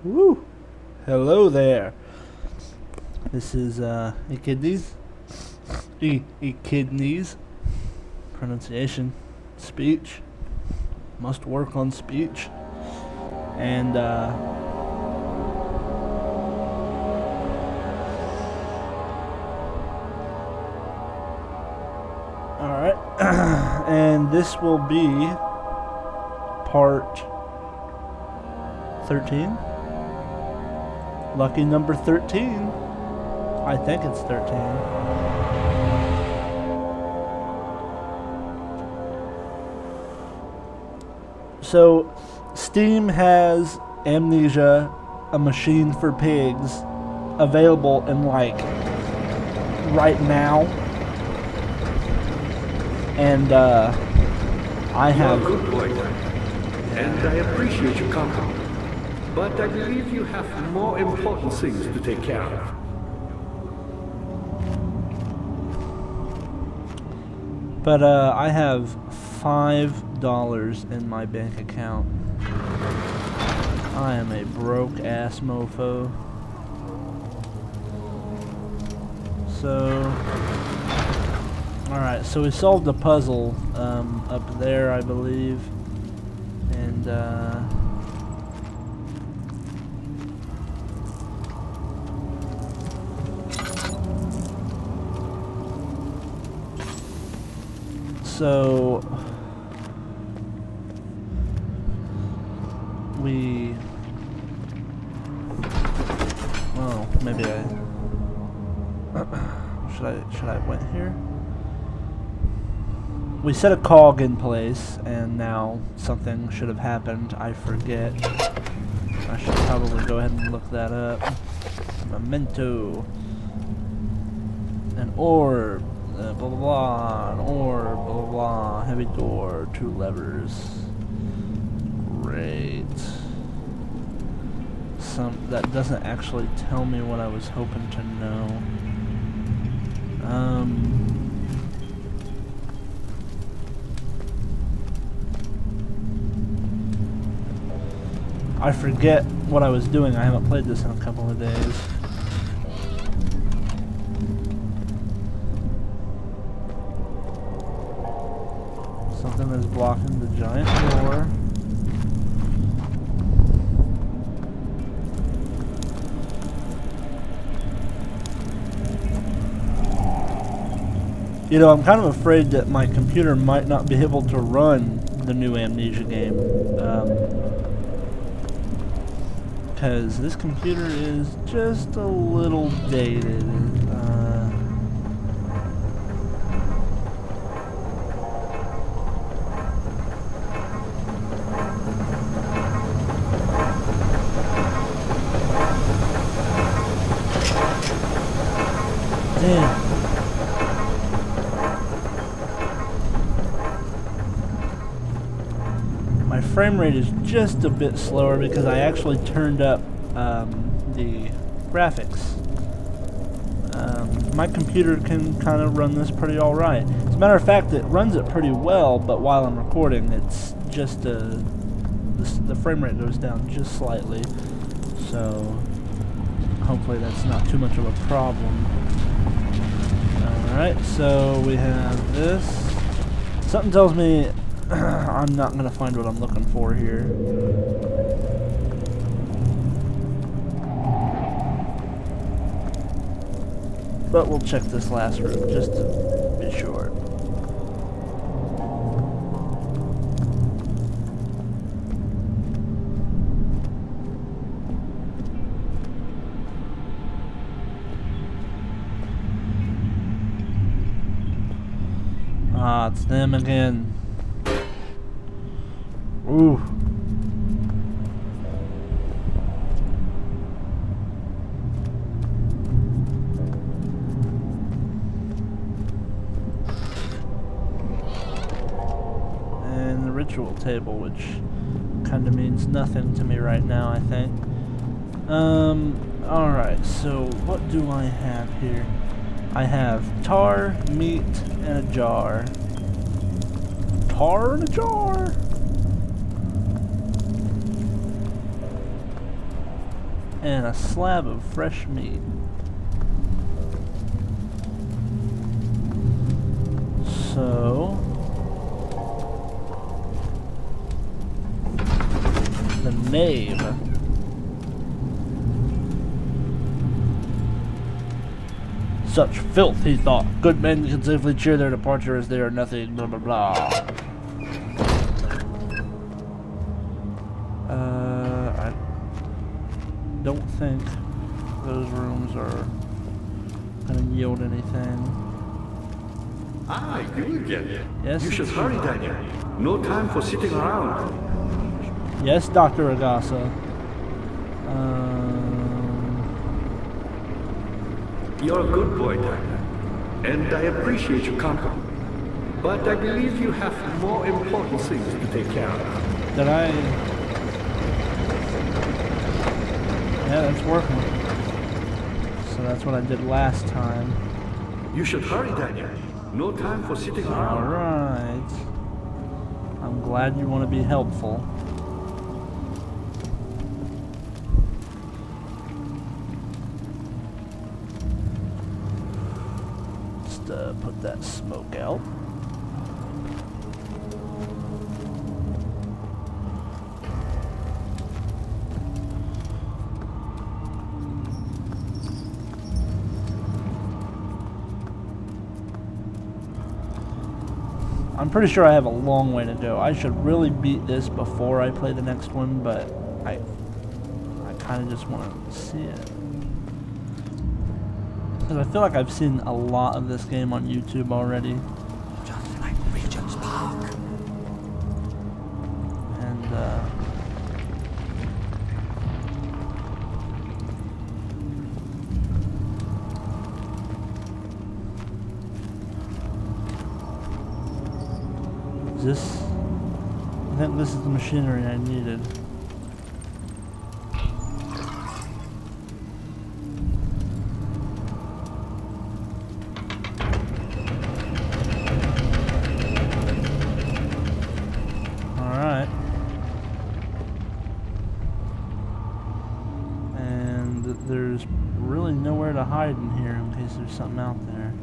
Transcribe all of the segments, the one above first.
Woo! Hello there. This is Echidnes. Echidnes. Pronunciation. Speech. Must work on speech. And alright. And this will be part 13. Lucky number 13. I think it's 13. So, Steam has Amnesia, a machine for pigs, available in like right now. And I have. You're a good boy, and I appreciate your compliment. But I believe you have more important things to take care of. But I have $5 in my bank account. I am a broke ass mofo. So, alright, so we solved the puzzle up there, I believe. And so we, well, maybe I should I went here? We set a cog in place, and now something should have happened. I forget. I should probably go ahead and look that up. Memento. An orb. Blah blah blah, an orb, blah blah blah, heavy door, 2 levers. Great. That doesn't actually tell me what I was hoping to know. I forget what I was doing. I haven't played this in a couple of days. Something is blocking the giant door. You know, I'm kind of afraid that my computer might not be able to run the new Amnesia game. Because this computer is just a little dated. Damn. My frame rate is just a bit slower because I actually turned up the graphics. My computer can kind of run this pretty alright. As a matter of fact, it runs it pretty well, but while I'm recording, it's just the frame rate goes down just slightly. So hopefully that's not too much of a problem. Alright, so we have this. Something tells me I'm not going to find what I'm looking for here. But we'll check this last room just to be sure. Ah, it's them again. Ooh. And the ritual table, which kind of means nothing to me right now, I think. Alright, so what do I have here? I have tar, meat, and a jar. Tar in a jar? and a slab of fresh meat. So the knave. Such filth, he thought. Good men can safely cheer their departure as they are nothing, blah blah blah. I don't think those rooms are gonna yield anything. Ah, you again. Yes. You should hurry, Daniel. No time for sitting around. Yes, Dr. Agasa. You're a good boy, Daniel, and I appreciate your company. But I believe you have more important things to take care of. Did I? Yeah, that's working. So that's what I did last time. You should hurry, Daniel. No time for sitting around. Alright. I'm glad you want to be helpful. Just put that smoke out. I'm pretty sure I have a long way to go. I should really beat this before I play the next one, but I kind of just want to see it. Because I feel like I've seen a lot of this game on YouTube already. Just like Regent's Park. And, is this? I think this is the machinery I needed. Alright. And there's really nowhere to hide in here in case there's something out there.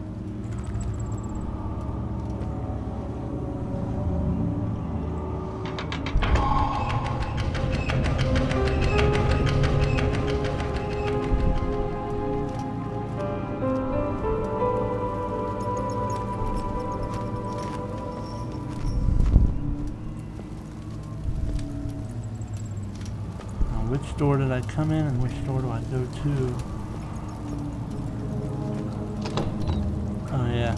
Which door did I come in and which door do I go to? Oh yeah.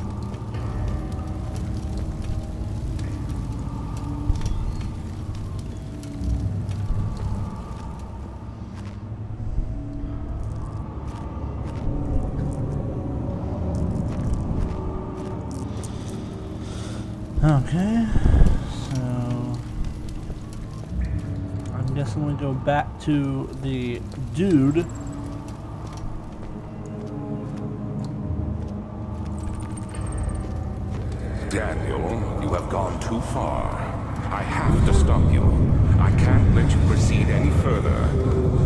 Okay, so I'm guessing we go back to the dude. Daniel, you have gone too far. I have to stop you. I can't let you proceed any further.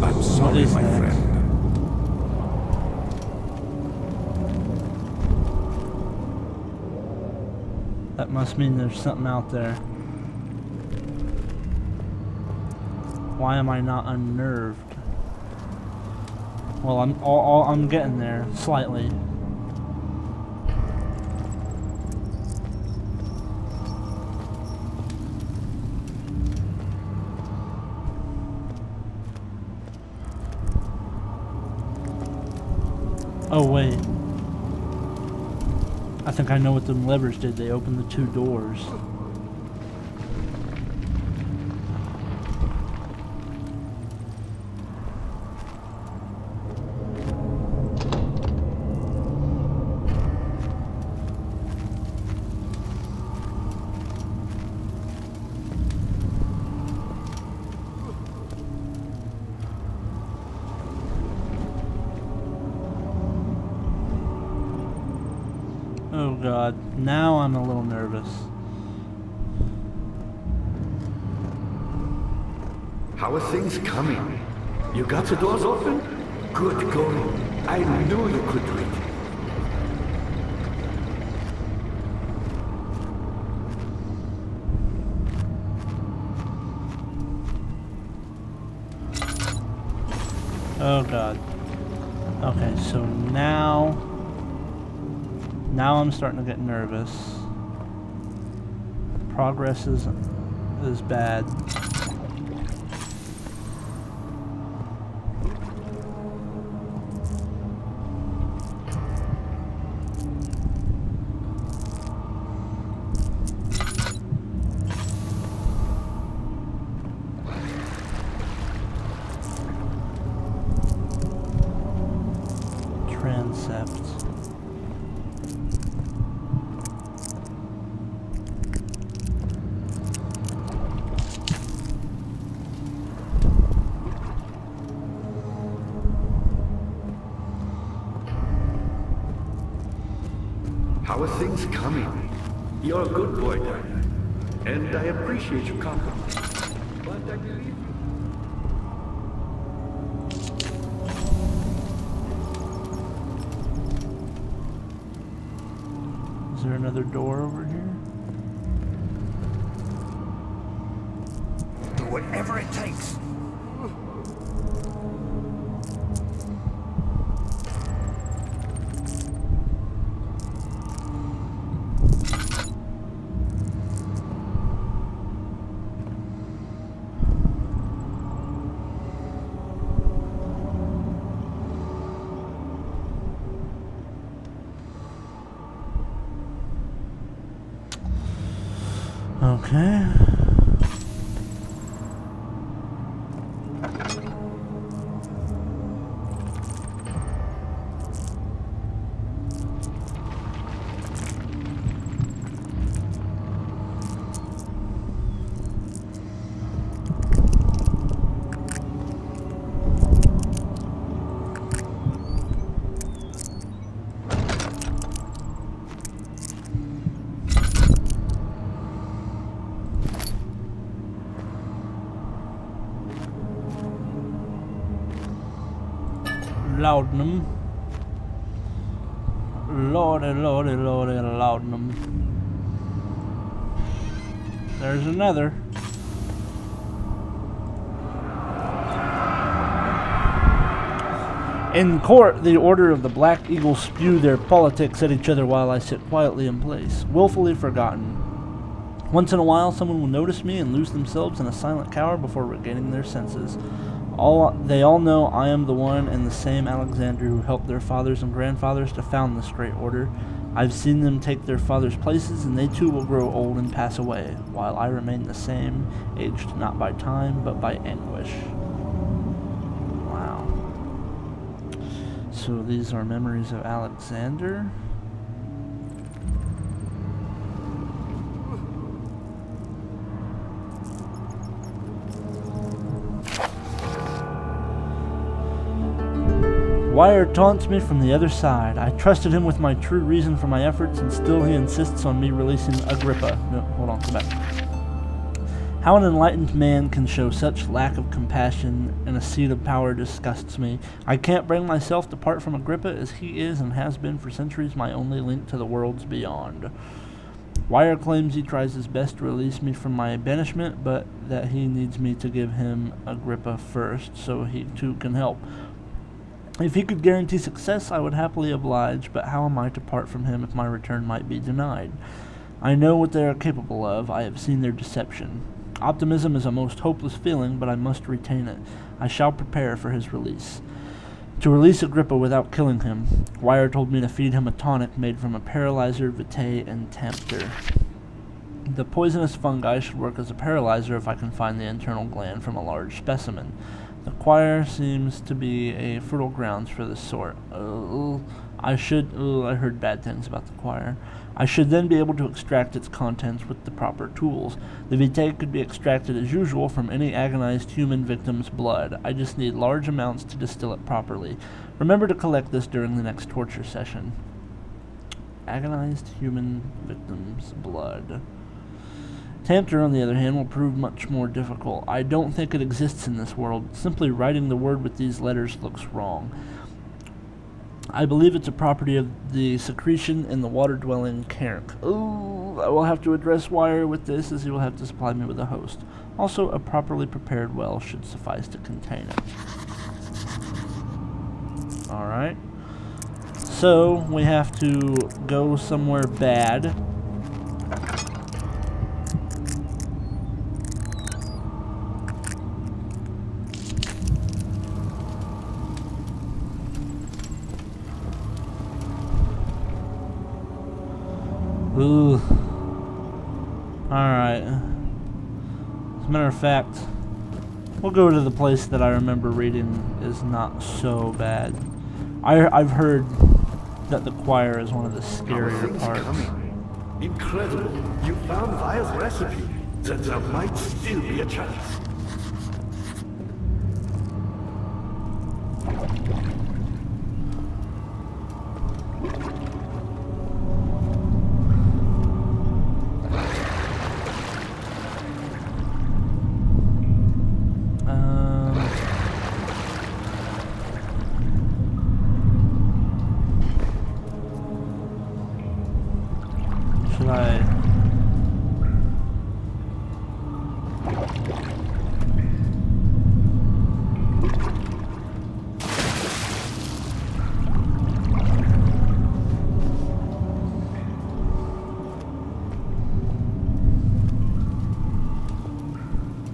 I'm sorry, my friend. That must mean there's something out there. Why am I not unnerved? Well, I'm getting there slightly. Oh wait. I think I know what them levers did. They opened the two doors. Oh god, now I'm a little nervous. How are things coming? You got the doors open? Good going. I knew you could do it. Oh god. Okay, so now I'm starting to get nervous. Progress is bad. Transept. How are things coming? You're a good boy, Tyler. And I appreciate your compliment. But I believe you. Is there another door over here? Do whatever it takes. Okay. Laudanum. Lordy, lordy, lordy, laudanum. There's another. In court, the Order of the Black Eagle spew their politics at each other while I sit quietly in place, willfully forgotten. Once in a while, someone will notice me and lose themselves in a silent cower before regaining their senses. They all know I am the one and the same Alexander who helped their fathers and grandfathers to found this great order. I've seen them take their fathers' places, and they too will grow old and pass away, while I remain the same, aged not by time, but by anguish. Wow. So these are memories of Alexander. Wire taunts me from the other side. I trusted him with my true reason for my efforts, and still he insists on me releasing Agrippa. No, hold on, come back. How an enlightened man can show such lack of compassion in a seat of power disgusts me. I can't bring myself to part from Agrippa, as he is and has been for centuries my only link to the worlds beyond. Wire claims he tries his best to release me from my banishment, but that he needs me to give him Agrippa first, so he too can help. If he could guarantee success, I would happily oblige, but how am I to part from him if my return might be denied? I know what they are capable of. I have seen their deception. Optimism is a most hopeless feeling, but I must retain it. I shall prepare for his release. To release Agrippa without killing him, Wire told me to feed him a tonic made from a paralyzer, vitae, and tempter. The poisonous fungi should work as a paralyzer if I can find the internal gland from a large specimen. The choir seems to be a fertile grounds for this sort. I heard bad things about the choir. I should then be able to extract its contents with the proper tools. The vitae could be extracted as usual from any agonized human victim's blood. I just need large amounts to distill it properly. Remember to collect this during the next torture session. Agonized human victim's blood. Tamter, on the other hand, will prove much more difficult. I don't think it exists in this world. Simply writing the word with these letters looks wrong. I believe it's a property of the secretion in the water-dwelling Cairn. Ooh, I will have to address Wire with this, as he will have to supply me with a host. Also, a properly prepared well should suffice to contain it. Alright. So, we have to go somewhere bad. Ooh. Alright. As a matter of fact, we'll go to the place that I remember reading is not so bad. I've heard that the choir is one of the scarier parts. Incredible. You found Vire's recipe. There might still be a chance. Should I?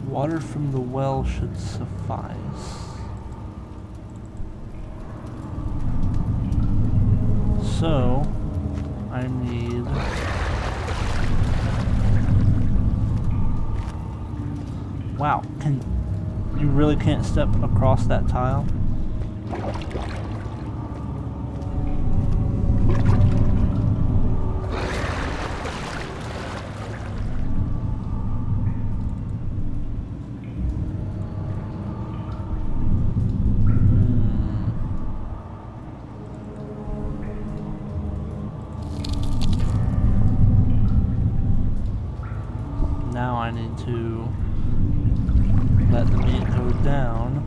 Water from the well should suffice. So, I need... Wow, you really can't step across that tile? Now I need to let the meat go down.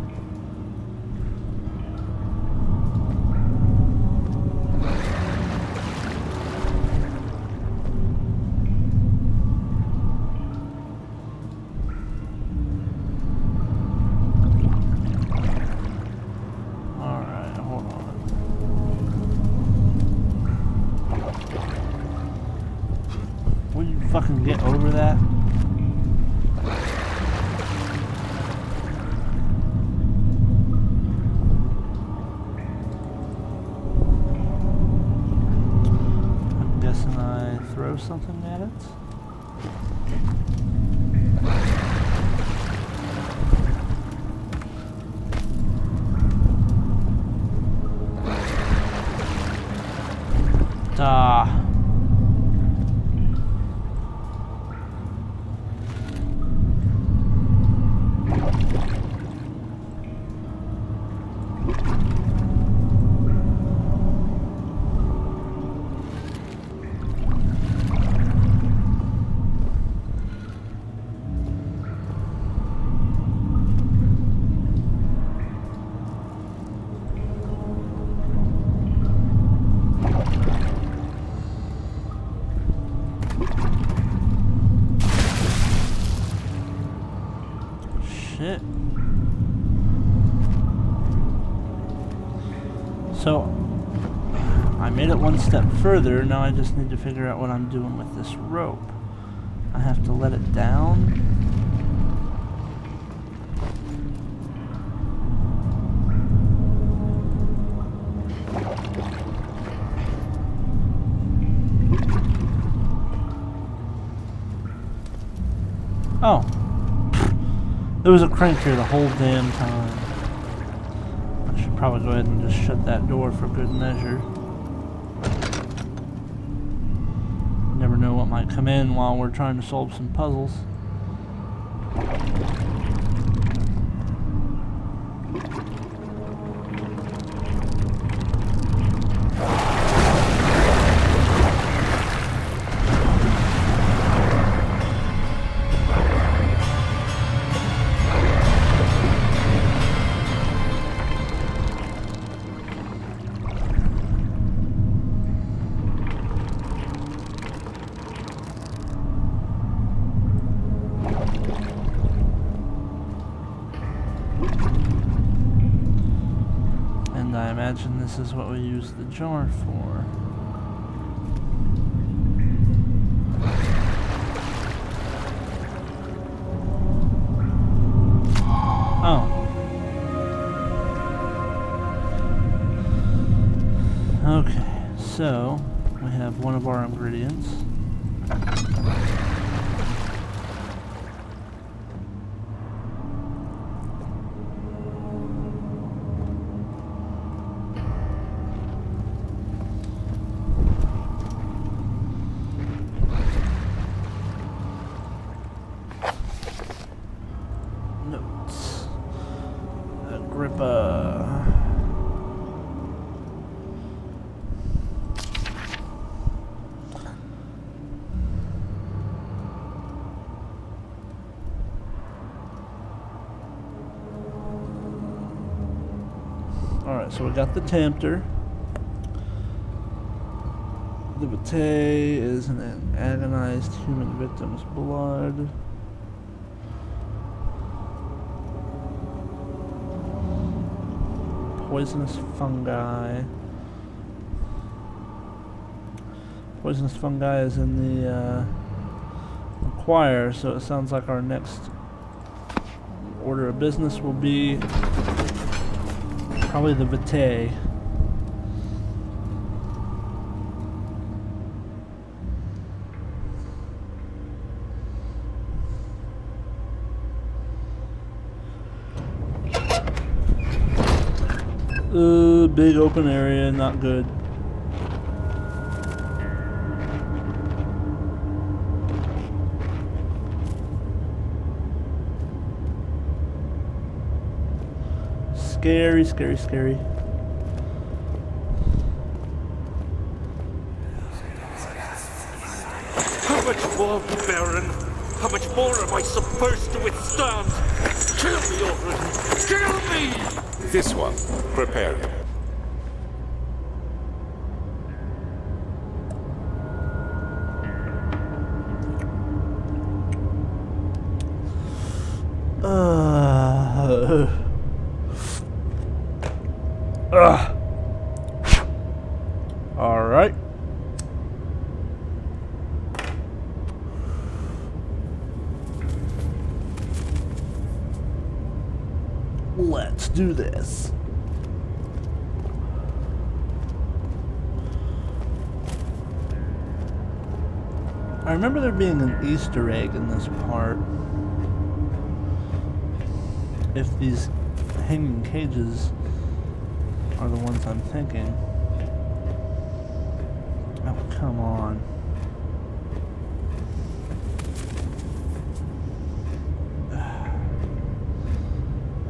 Alright, hold on. Will you fucking get over that? Throw something at it. Shit. So, I made it one step further. Now I just need to figure out what I'm doing with this rope. I have to let it down. Oh. There was a crank here the whole damn time. I should probably go ahead and just shut that door for good measure. Never know what might come in while we're trying to solve some puzzles. And I imagine this is what we use the jar for. Oh. Okay, so we have one of our ingredients. Notes. Agrippa. Alright, so we got the Tempter. The Vitae is an agonized human victim's blood. Poisonous fungi. Poisonous fungi is in the choir, so it sounds like our next order of business will be probably the Vitae. Big open area, not good. Scary, scary, scary. How much more, Baron? How much more am I supposed to withstand? Kill me already! Kill me! This one, prepare him. All right. Let's do this. I remember there being an Easter egg in this part. If these hanging cages are the ones I'm thinking. Oh, come on.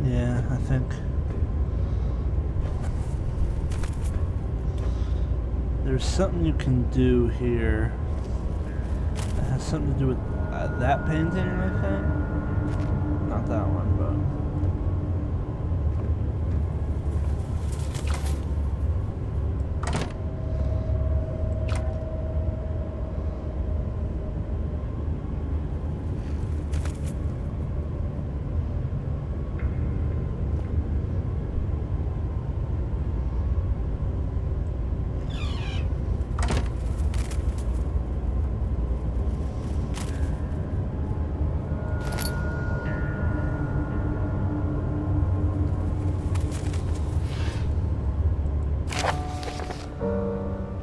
Yeah, I think there's something you can do here. It has something to do with that painting, I think. Not that one, but.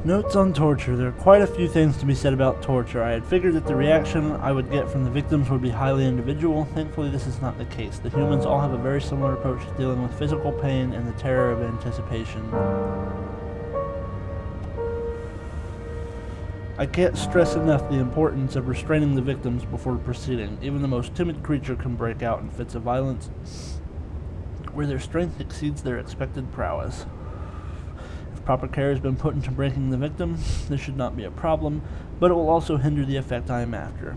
Notes on torture. There are quite a few things to be said about torture. I had figured that the reaction I would get from the victims would be highly individual. Thankfully, this is not the case. The humans all have a very similar approach to dealing with physical pain and the terror of anticipation. I can't stress enough the importance of restraining the victims before proceeding. Even the most timid creature can break out in fits of violence where their strength exceeds their expected prowess. Proper care has been put into breaking the victim. This should not be a problem, but it will also hinder the effect I am after.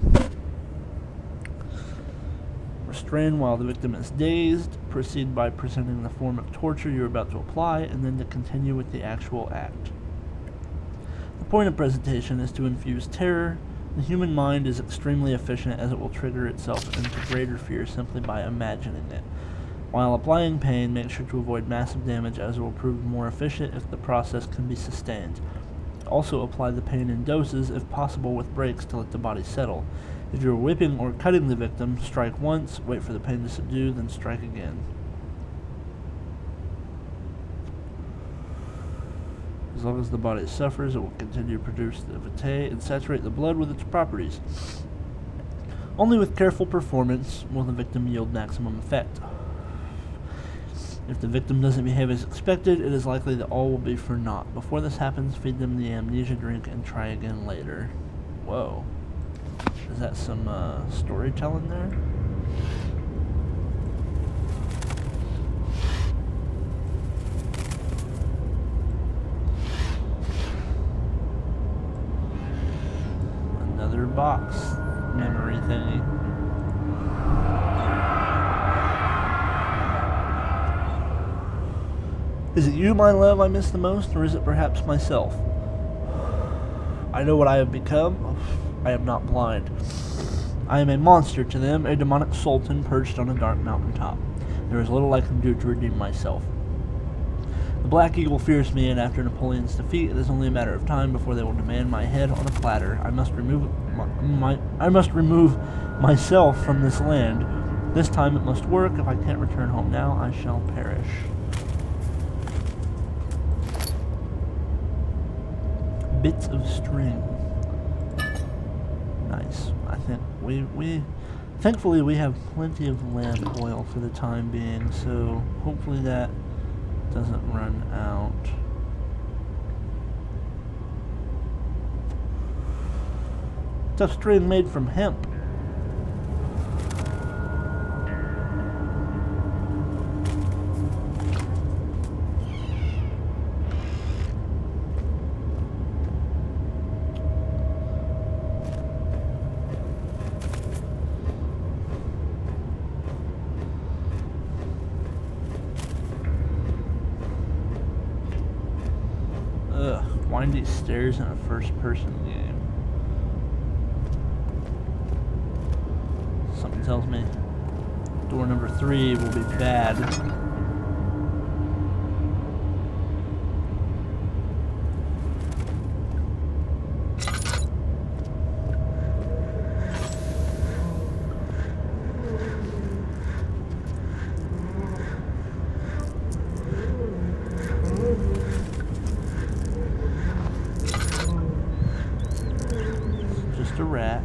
Restrain while the victim is dazed. Proceed by presenting the form of torture you're about to apply, and then to continue with the actual act. The point of presentation is to infuse terror. The human mind is extremely efficient, as it will trigger itself into greater fear simply by imagining it. While applying pain, make sure to avoid massive damage as it will prove more efficient if the process can be sustained. Also apply the pain in doses, if possible with breaks to let the body settle. If you are whipping or cutting the victim, strike once, wait for the pain to subdue, then strike again. As long as the body suffers, it will continue to produce the vitae and saturate the blood with its properties. Only with careful performance will the victim yield maximum effect. If the victim doesn't behave as expected, it is likely that all will be for naught. Before this happens, feed them the amnesia drink and try again later. Whoa. Is that some storytelling there? Another box memory thingy. Is it you, my love, I miss the most, or is it perhaps myself? I know what I have become. I am not blind. I am a monster to them, a demonic sultan perched on a dark mountaintop. There is little I can do to redeem myself. The Black Eagle fears me, and after Napoleon's defeat, it is only a matter of time before they will demand my head on a platter. I must remove myself from this land. This time it must work. If I can't return home now, I shall perish. Bits of string. Nice. I think thankfully we have plenty of lamp oil for the time being, so hopefully that doesn't run out. Tough string made from hemp. Windy stairs in a first-person game. Something tells me door number 3 will be bad. A rat.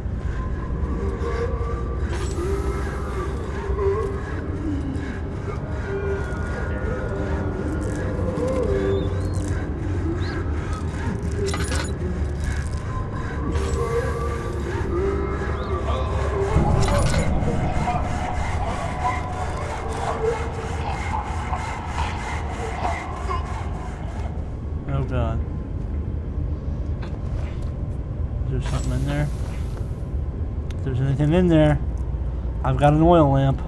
Oh God. Is there something in there? If there's anything in there, I've got an oil lamp.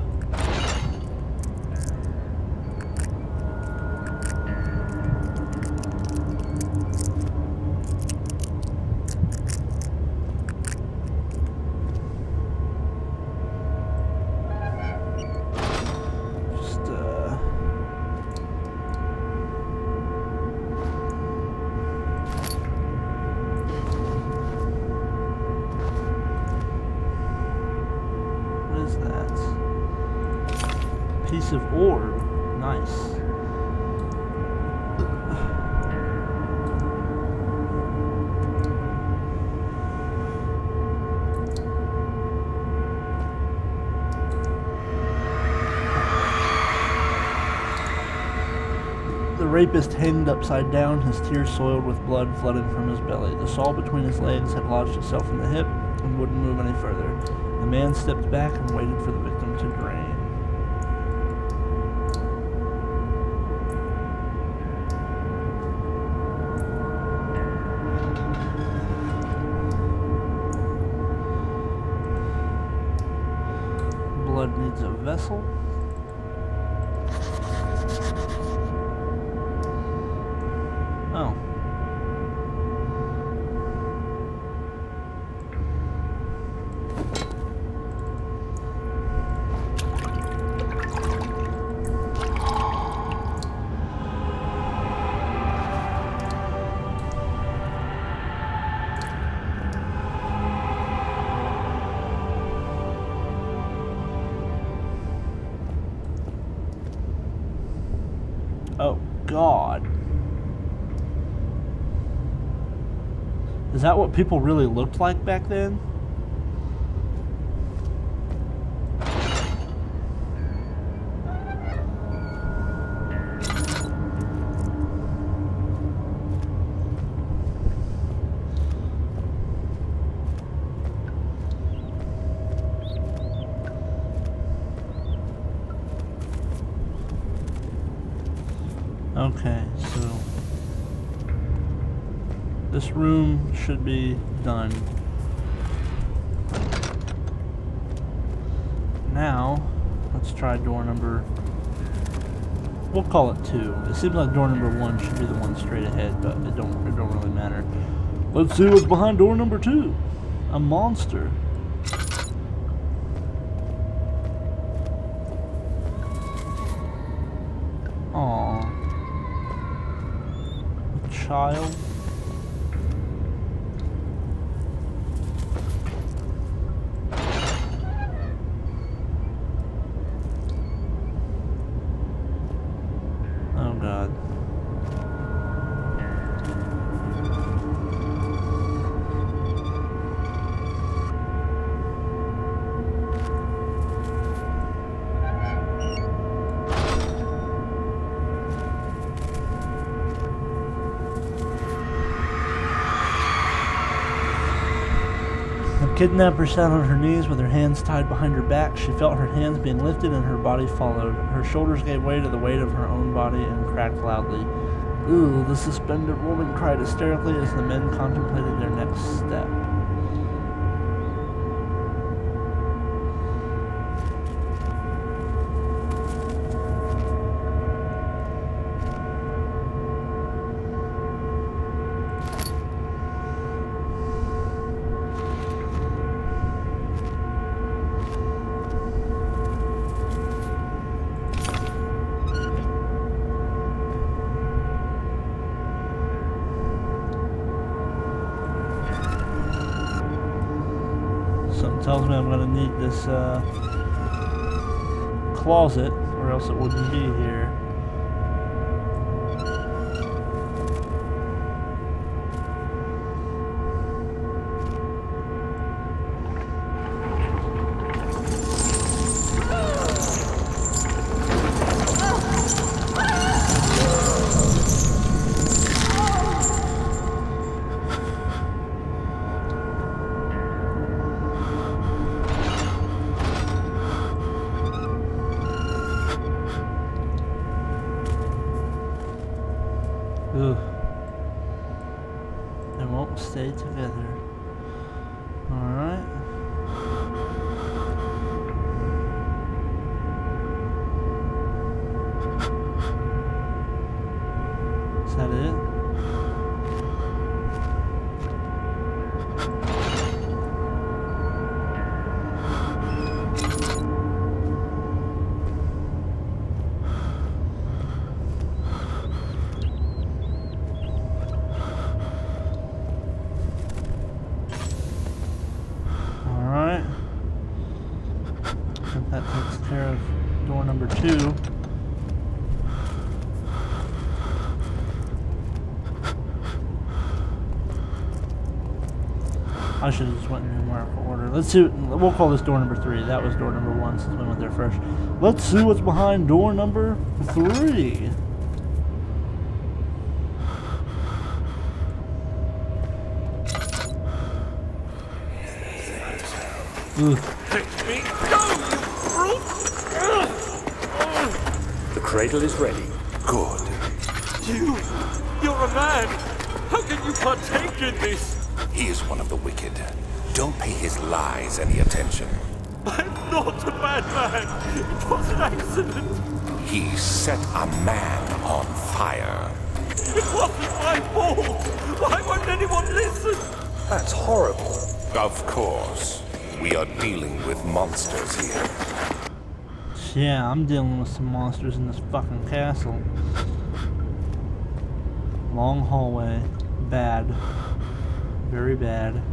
Piece of orb. Nice. The rapist hanged upside down, his tears soiled with blood flooding from his belly. The saw between his legs had lodged itself in the hip and wouldn't move any further. The man stepped back and waited for the victim to drain. Blood needs a vessel. Oh. Oh, God. Is that what people really looked like back then? Okay, so this room should be done. Now, let's try door number, we'll call it 2. It seems like door number 1 should be the one straight ahead, but it don't really matter. Let's see what's behind door number 2. A monster. Aww. A child. Oh God. The kidnapper sat on her knees with her hands tied behind her back. She felt her hands being lifted and her body followed. Her shoulders gave way to the weight of her own body and cracked loudly. Ooh, the suspended woman cried hysterically as the men contemplated their next step. Something tells me I'm gonna need this closet, or else it wouldn't be here. Ugh. They won't stay together. Alright. Is that it? That takes care of door number 2. I should have just went in numerical order. Let's see. We'll call this door number 3. That was door number 1 since we went there first. Let's see what's behind door number 3. Ugh. Let me go, you brute! The cradle is ready. Good. You're a man! How can you partake in this? He is one of the wicked. Don't pay his lies any attention. I'm not a bad man! It was an accident! He set a man on fire. It wasn't my fault! Why won't anyone listen? That's horrible. Of course. We are dealing with monsters here. Yeah, I'm dealing with some monsters in this fucking castle. Long hallway. Bad. Very bad.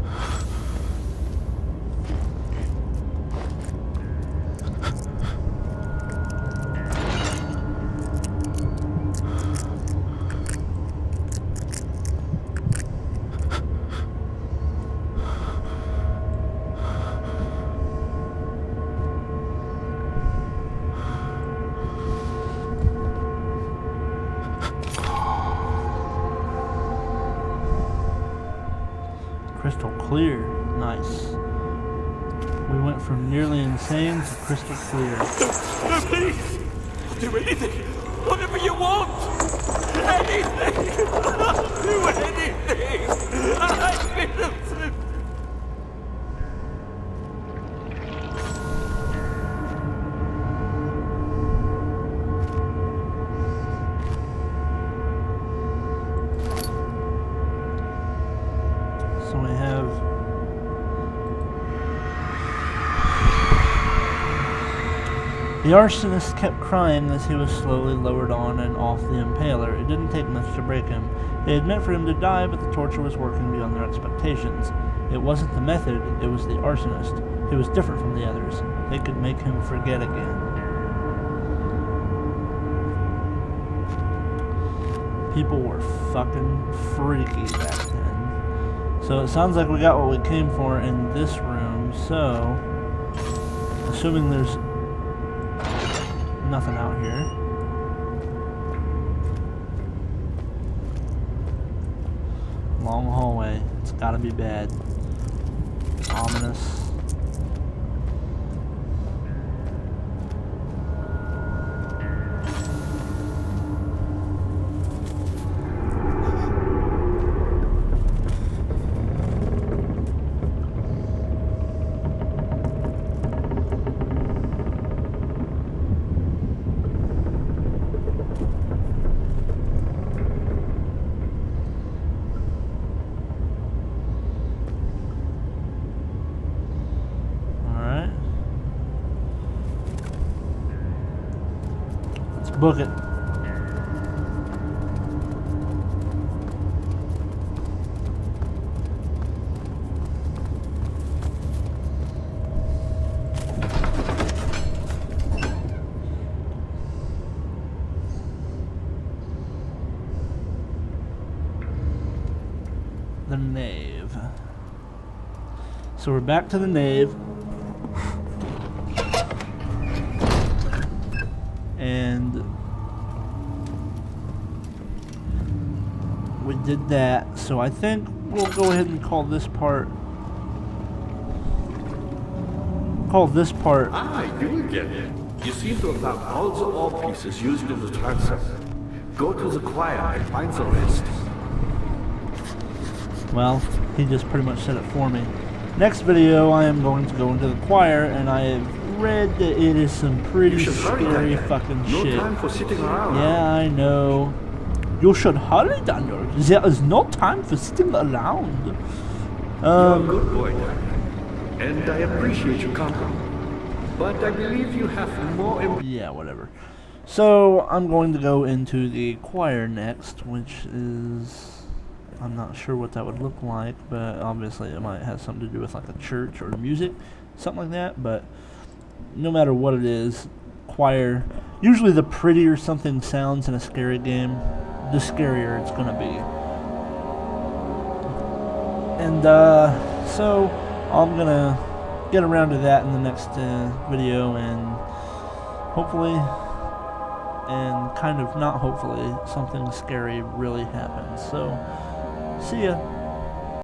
Crystal clear. Nice. We went from nearly insane to crystal clear. No, please! I'll do anything! Whatever you want! Anything! I'll do anything! I'm innocent! So we have the arsonist kept crying as he was slowly lowered on and off the impaler. It didn't take much to break him. They had meant for him to die, but the torture was working beyond their expectations. It wasn't the method, it was the arsonist. He was different from the others. They could make him forget again. People were fucking freaky back then. So it sounds like we got what we came for in this room, so assuming there's nothing out here. Long hallway. It's gotta be bad. Ominous. Book it. The nave. So we're back to the nave. And we did that, so I think we'll go ahead and call this part. Ah, you again. You seem to have found all the ore pieces used in the transfer. Go to the choir and find the rest. Well, he just pretty much said it for me. Next video, I am going to go into the choir, and I have read that it is some pretty scary fucking shit. No time for sitting around. Yeah, I know. You should hurry, Daniel. There is no time for sitting around. You're a good boy, Daniel, and I appreciate your company. But I believe you have more. Yeah, whatever. So I'm going to go into the choir next, which is, I'm not sure what that would look like, but obviously it might have something to do with like a church or music, something like that. But no matter what it is, choir, usually the prettier something sounds in a scary game, the scarier it's gonna be. And so I'm gonna get around to that in the next video, and hopefully, and kind of not hopefully, something scary really happens. So see ya.